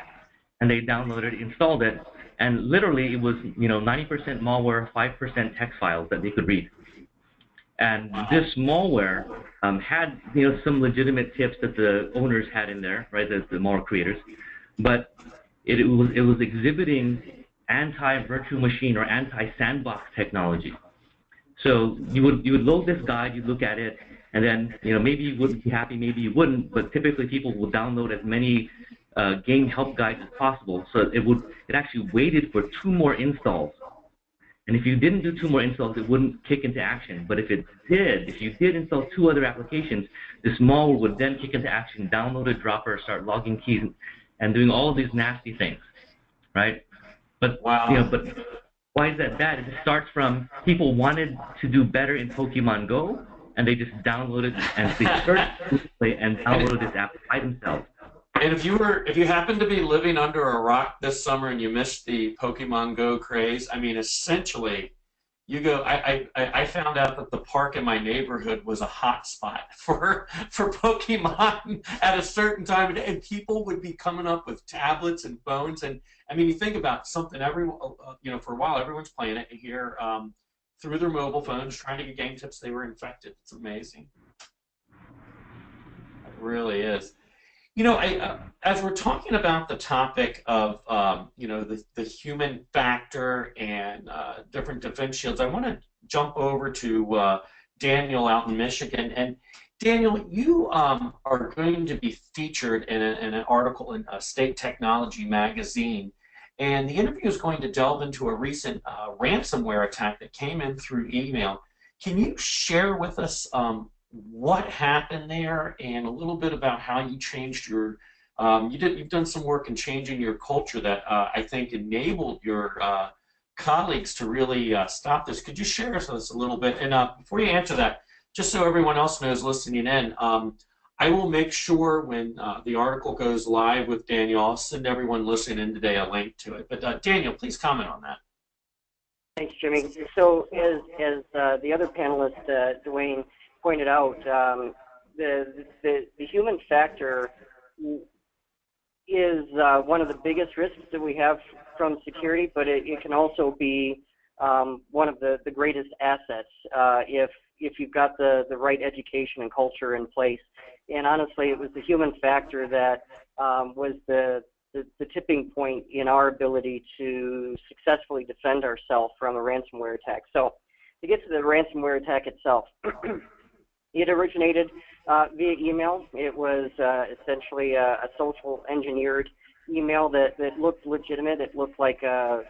and they downloaded it, installed it, and literally it was 90% malware, 5% text files that they could read. And this malware had some legitimate tips that the owners had in there, right? The malware creators, but it was exhibiting anti-virtual machine or anti-sandbox technology. So you would load this guide, you look at it, and then maybe you wouldn't be happy, maybe you wouldn't, but typically people will download as many game help guides as possible. So it actually waited for 2 more installs. And if you didn't do 2 more installs, it wouldn't kick into action. But if you did install 2 other applications, this malware would then kick into action, download a dropper, start logging keys, and doing all of these nasty things, right? But wow. But why is that bad? It starts from people wanted to do better in Pokemon Go, and they just downloaded and they searched and downloaded this app by themselves. And if you happen to be living under a rock this summer and you missed the Pokemon Go craze, essentially, You go. I found out that the park in my neighborhood was a hot spot for Pokemon at a certain time, and people would be coming up with tablets and phones. And I mean, you think about something. Everyone, for a while, everyone's playing it here through their mobile phones, trying to get game tips. They were infected. It's amazing. It really is. As we're talking about the topic of, the human factor and different defense shields, I want to jump over to Daniel out in Michigan. And Daniel, you are going to be featured in an article in State Technology magazine. And the interview is going to delve into a recent ransomware attack that came in through email. Can you share with us what happened there and a little bit about how you changed your you've done some work in changing your culture that I think enabled your colleagues to really stop this. Could you share with us a little bit? And before you answer that, just so everyone else knows listening in, I will make sure when the article goes live with Daniel, I'll send everyone listening in today a link to it. But Daniel, please comment on that. Thanks, Jimmy. So as the other panelist, Dwayne, pointed out, the human factor is one of the biggest risks that we have from security, but it can also be one of the greatest assets if you've got the right education and culture in place. And honestly, it was the human factor that was the tipping point in our ability to successfully defend ourselves from a ransomware attack. So to get to the ransomware attack itself, it originated via email. It was essentially a social engineered email that looked legitimate. It looked like a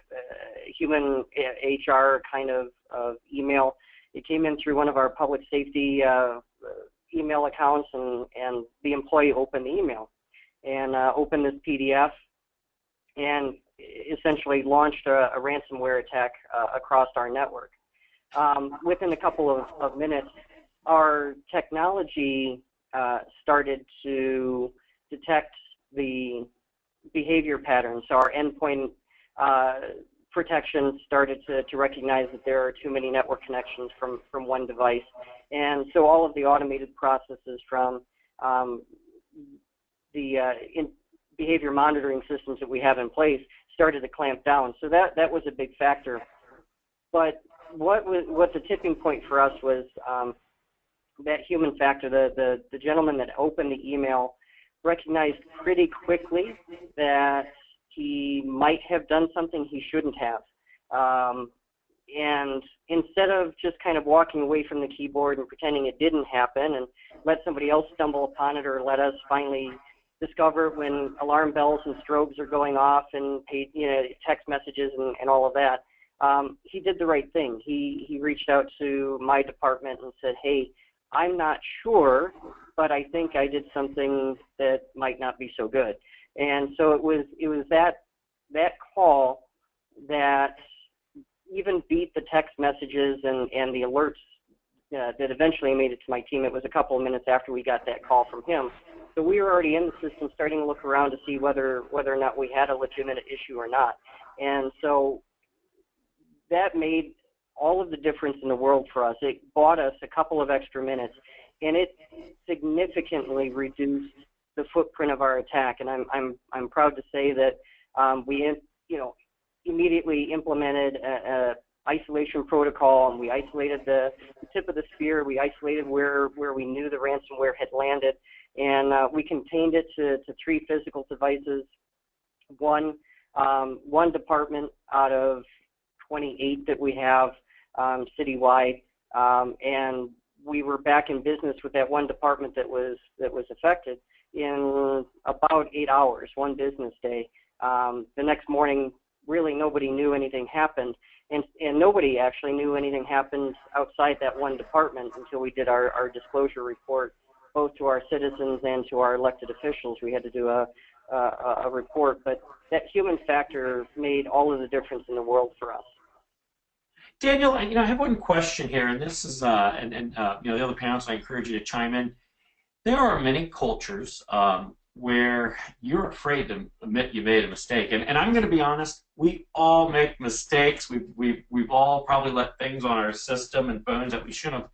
human HR kind of email. It came in through one of our public safety email accounts, and the employee opened the email and opened this PDF and essentially launched a ransomware attack across our network. Within a couple of minutes, our technology started to detect the behavior patterns. So our endpoint protection started to recognize that there are too many network connections from one device. And so all of the automated processes from the behavior monitoring systems that we have in place started to clamp down. So that was a big factor. But what the tipping point for us was that human factor. The gentleman that opened the email recognized pretty quickly that he might have done something he shouldn't have. And instead of just kind of walking away from the keyboard and pretending it didn't happen and let somebody else stumble upon it, or let us finally discover it when alarm bells and strobes are going off and text messages and all of that, he did the right thing. He reached out to my department and said, "Hey, I'm not sure, but I think I did something that might not be so good." And so it was that call that even beat the text messages and the alerts that eventually made it to my team. It was a couple of minutes after we got that call from him. So we were already in the system, starting to look around to see whether or not we had a legitimate issue or not. And so that made all of the difference in the world for us. It bought us a couple of extra minutes, and it significantly reduced the footprint of our attack. And I'm proud to say that we immediately implemented a isolation protocol, and we isolated the tip of the spear. We isolated where we knew the ransomware had landed, and we contained it to 3 physical devices, one department out of 28 that we have citywide, and we were back in business with that one department that was affected in about 8 hours, one business day. The next morning, really nobody knew anything happened, and nobody actually knew anything happened outside that one department until we did our disclosure report, both to our citizens and to our elected officials. We had to do a report, but that human factor made all of the difference in the world for us. Daniel, I have one question here, and this is, the other panelists, I encourage you to chime in. There are many cultures where you're afraid to admit you made a mistake. And I'm going to be honest, we all make mistakes. We've all probably let things on our system and phones that we shouldn't have.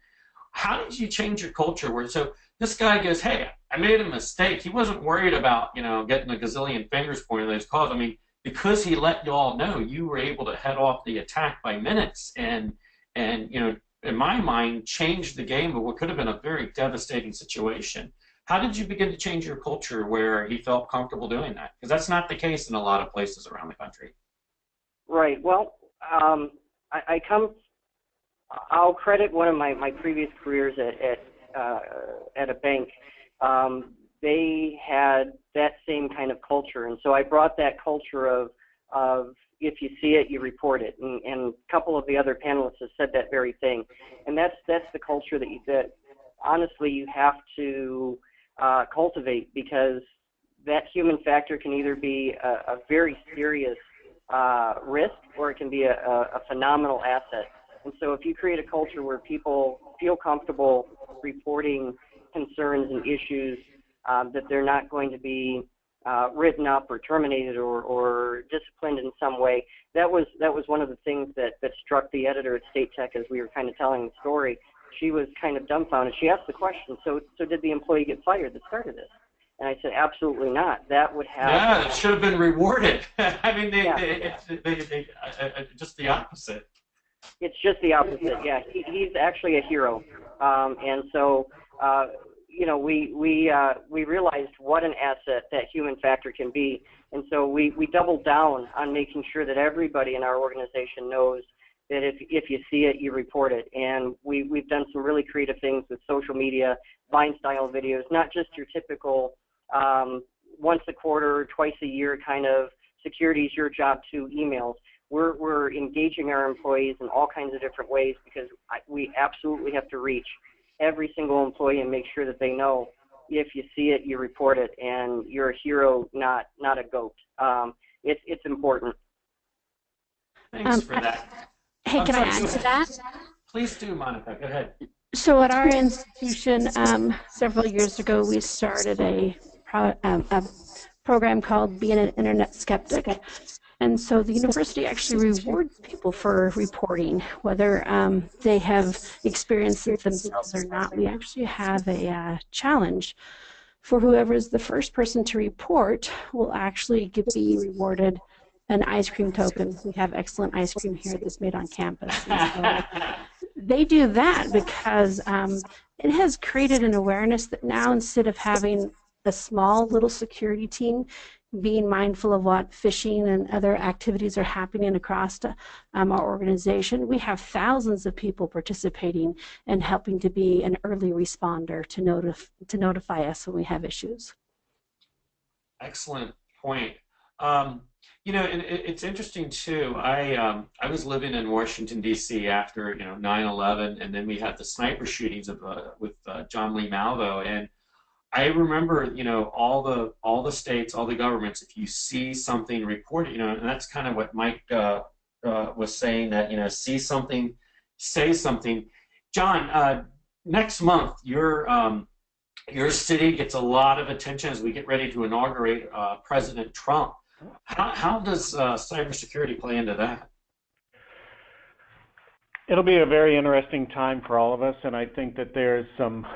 How did you change your culture where so this guy goes, hey, I made a mistake. He wasn't worried about, getting a gazillion fingers pointed at his calls. I mean, because he let you all know, you were able to head off the attack by minutes and in my mind, changed the game of what could have been a very devastating situation. How did you begin to change your culture where he felt comfortable doing that? Because that's not the case in a lot of places around the country. Right. Well, I'll credit one of my previous careers at a bank. They had that same kind of culture, and so I brought that culture of if you see it, you report it. And a couple of the other panelists have said that very thing, and that's the culture that honestly you have to cultivate, because that human factor can either be a very serious risk, or it can be a phenomenal asset. And so if you create a culture where people feel comfortable reporting concerns and issues, that they're not going to be written up or terminated or disciplined in some way, that was one of the things that struck the editor at State Tech as we were kind of telling the story. She was kind of dumbfounded. She asked the question, so did the employee get fired that started this? And I said, absolutely not. That would have... Yeah, it should have been rewarded. I mean, just the opposite. It's just the opposite, yeah. He's actually a hero. And so, we realized what an asset that human factor can be. And so we doubled down on making sure that everybody in our organization knows that if you see it, you report it. And we've done some really creative things with social media, Vine-style videos, not just your typical once a quarter, twice a year kind of security is your job too emails. We're engaging our employees in all kinds of different ways, because we absolutely have to reach every single employee and make sure that they know if you see it, you report it, and you're a hero, not a goat. It's important. Thanks for that. Hey, can I add to that? Please do, Monica. Go ahead. So at our institution, several years ago, we started a program called Being an Internet Skeptic. And so the university actually rewards people for reporting, whether they have experienced it themselves or not. We actually have a challenge for whoever is the first person to report will actually be rewarded an ice cream token. We have excellent ice cream here that's made on campus. So they do that because it has created an awareness that now, instead of having a small little security team being mindful of what phishing and other activities are happening across our organization, we have thousands of people participating and helping to be an early responder to notify us when we have issues. Excellent point. It's interesting too. I was living in Washington D.C. after 9/11, and then we had the sniper shootings with John Lee Malvo, and I remember all the states, all the governments. If you see something, report it. And that's kind of what Mike was saying, that see something, say something. John, next month your city gets a lot of attention as we get ready to inaugurate President Trump. How does cybersecurity play into that? It'll be a very interesting time for all of us, and I think that there's some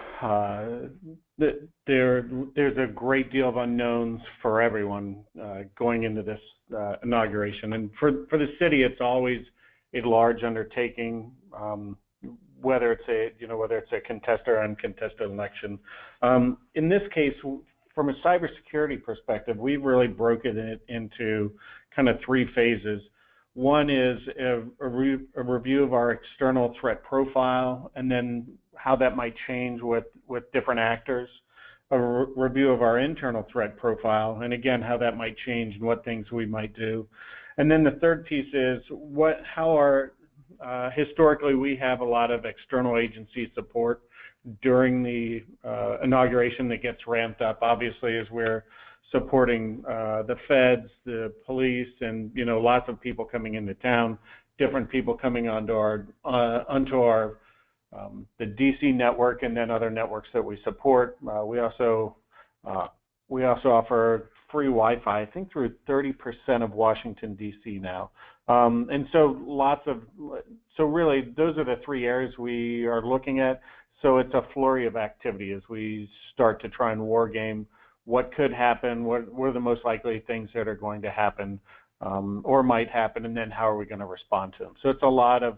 there's a great deal of unknowns for everyone going into this inauguration. And for the city, it's always a large undertaking, whether it's a contested or uncontested election. In this case, from a cybersecurity perspective, we've really broken it into kind of three phases. One is a review of our external threat profile, and then how that might change with different actors. A review of our internal threat profile, and again, how that might change and what things we might do. And then the third piece is historically we have a lot of external agency support during the inauguration that gets ramped up, obviously, as we're supporting the feds, the police, and lots of people coming into town, different people coming onto our the DC network, and then other networks that we support. We also We also offer free Wi-Fi, I think through 30% of Washington, D.C. now. And so really those are the three areas we are looking at. So it's a flurry of activity as we start to try and war game what could happen, what are the most likely things that are going to happen or might happen, and then how are we going to respond to them. So it's a lot of,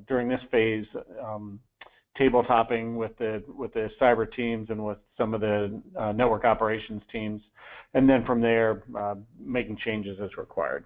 during this phase, tabletopping with the cyber teams and with some of the network operations teams, and then from there, making changes as required.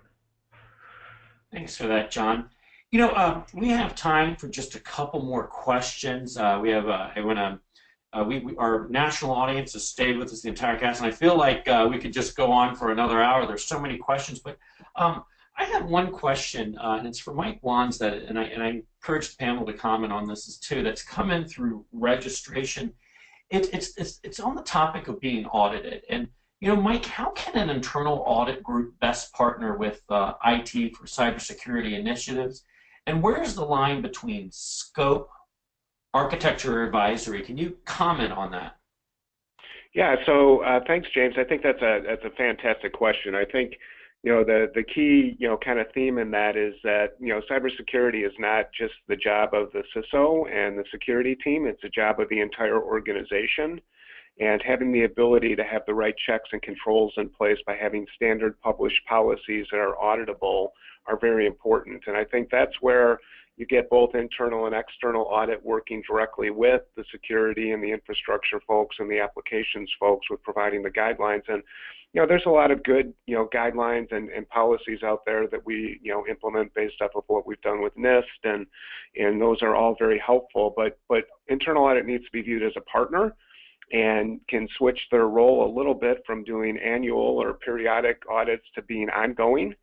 Thanks for that, John. You know, we have time for just a couple more questions. We have, our national audience has stayed with us the entire cast, and I feel like we could just go on for another hour. There's so many questions, but I have one question, and it's for Mike Wands, and I encourage the panel to comment on this too, that's come in through registration. It's on the topic of being audited. And, you know, Mike, how can an internal audit group best partner with IT for cybersecurity initiatives? And where is the line between scope, architecture, or advisory? Can you comment on that? Yeah, so thanks, James. I think that's a fantastic question. I think, you know, the key, you know, kind of theme in that is that, you know, cybersecurity is not just the job of the CISO and the security team, it's a job of the entire organization. And having the ability to have the right checks and controls in place by having standard published policies that are auditable are very important. And I think that's where you get both internal and external audit working directly with the security and the infrastructure folks and the applications folks with providing the guidelines. And, you know, there's a lot of good, you know, guidelines and policies out there that we, you know, implement based off of what we've done with NIST, and those are all very helpful. But internal audit needs to be viewed as a partner and can switch their role a little bit from doing annual or periodic audits to being ongoing.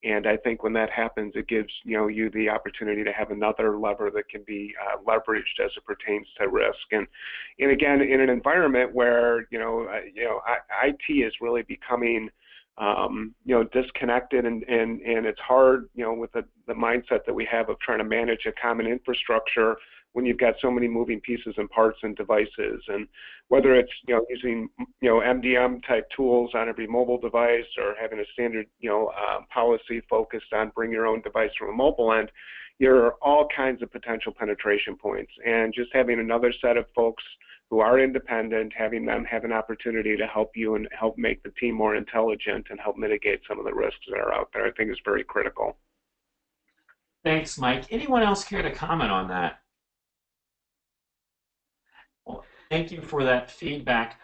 And I think when that happens, it gives, you know, you the opportunity to have another lever that can be leveraged as it pertains to risk. And again, in an environment where, IT is really becoming, disconnected, and it's hard, you know, with the mindset that we have of trying to manage a common infrastructure when you've got so many moving pieces and parts and devices. And whether it's, you know, using, you know, MDM type tools on every mobile device, or having a standard, policy focused on bring your own device from a mobile end, there are all kinds of potential penetration points. And just having another set of folks who are independent, having them have an opportunity to help you and help make the team more intelligent and help mitigate some of the risks that are out there, I think is very critical. Thanks, Mike. Anyone else care to comment on that? Well, thank you for that feedback.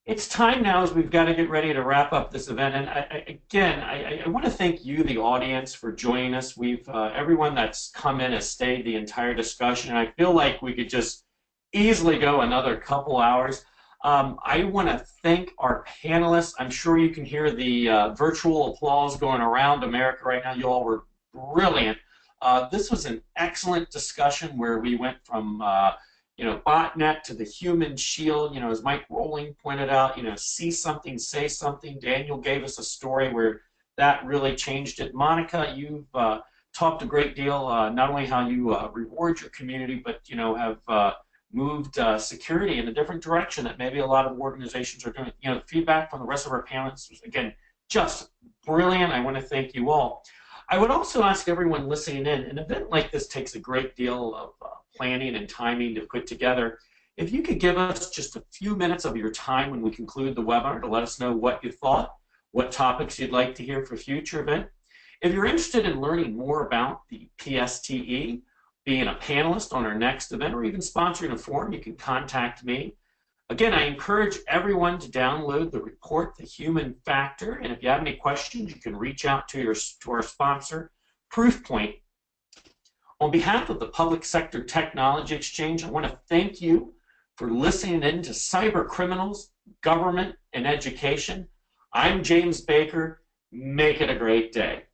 It's time now, as we've got to get ready to wrap up this event. And I want to thank you, the audience, for joining us. We've everyone that's come in has stayed the entire discussion, and I feel like we could just easily go another couple hours. I want to thank our panelists. I'm sure you can hear the virtual applause going around America right now. You all were brilliant. This was an excellent discussion where we went from botnet to the human shield. As Mike Rowling pointed out, see something, say something. Daniel gave us a story where that really changed it. Monica, you've talked a great deal, not only how you reward your community, but have moved security in a different direction that maybe a lot of organizations are doing. The feedback from the rest of our panelists was, again, just brilliant. I want to thank you all. I would also ask everyone listening in, an event like this takes a great deal of planning and timing to put together. If you could give us just a few minutes of your time when we conclude the webinar to let us know what you thought, what topics you'd like to hear for future event. If you're interested in learning more about the PSTE, being a panelist on our next event, or even sponsoring a forum, you can contact me. Again, I encourage everyone to download the report, The Human Factor, and if you have any questions, you can reach out to our sponsor, Proofpoint. On behalf of the Public Sector Technology Exchange, I want to thank you for listening in to Cyber Criminals, Government, and Education. I'm James Baker. Make it a great day.